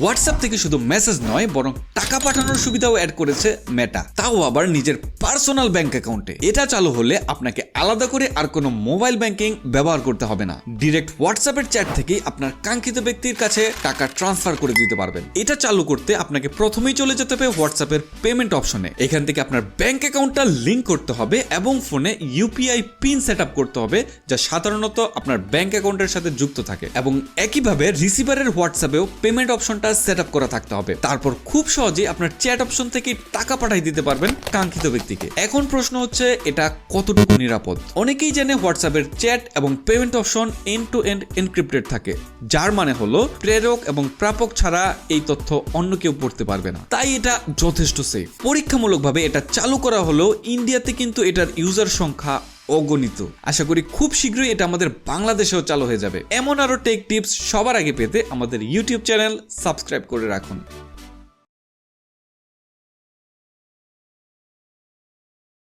WhatsApp থেকে শুধু message নয় বরং টাকা পাঠানোর সুবিধাও অ্যাড করেছে মেটা, তাও আবার নিজের পার্সোনাল ব্যাংক অ্যাকাউন্টে। এটা চালু হলে আপনাকে আলাদা করে আর কোনো মোবাইল ব্যাংকিং ব্যবহার করতে হবে না। ডিরেক্ট হোয়াটসঅ্যাপের চ্যাট থেকেই আপনার কাঙ্ক্ষিত ব্যক্তির কাছে টাকা ট্রান্সফার করে দিতে পারবেন। এটা চালু করতে আপনাকে প্রথমেই চলে যেতে হবে হোয়াটসঅ্যাপের পেমেন্ট অপশনে। এখান থেকে আপনার ব্যাংক অ্যাকাউন্টটা লিংক করতে হবে এবং ফোনে ইউপিআই পিন সেট আপ করতে হবে, যা সাধারণত আপনার ব্যাংক অ্যাকাউন্টের সাথে যুক্ত থাকে। এবং একইভাবে রিসিভারের হোয়াটসঅ্যাপেও পেমেন্ট অপশনটা সেট আপ করা থাকতে হবে। তারপর খুব সহজেই আপনার চ্যাট অপশন থেকে টাকা পাঠিয়ে দিতে পারবেন কাঙ্ক্ষিত ব্যক্তিকে। এখন প্রশ্ন হচ্ছে, এটা কতটুকু নিরাপদ? অনেকেই জানে হোয়াটসঅ্যাপের চ্যাট এবং payment option end to end encrypted থাকে, যার মানে হলো প্রেরক এবং প্রাপক ছাড়া এই তথ্য অন্য কেউ পড়তে পারবে না। তাই এটা যথেষ্ট সেফ। পরীক্ষামূলকভাবে এটা চালু করা হলো ইন্ডিয়াতে, কিন্তু এটার ইউজার সংখ্যা অগণিত। আশা করি খুব শীঘ্রই এটা আমাদের বাংলাদেশেও চালু হয়ে যাবে। এমন আরো টেক টিপস সবার আগে পেতে আমাদের ইউটিউব চ্যানেল সাবস্ক্রাইব করে রাখুন।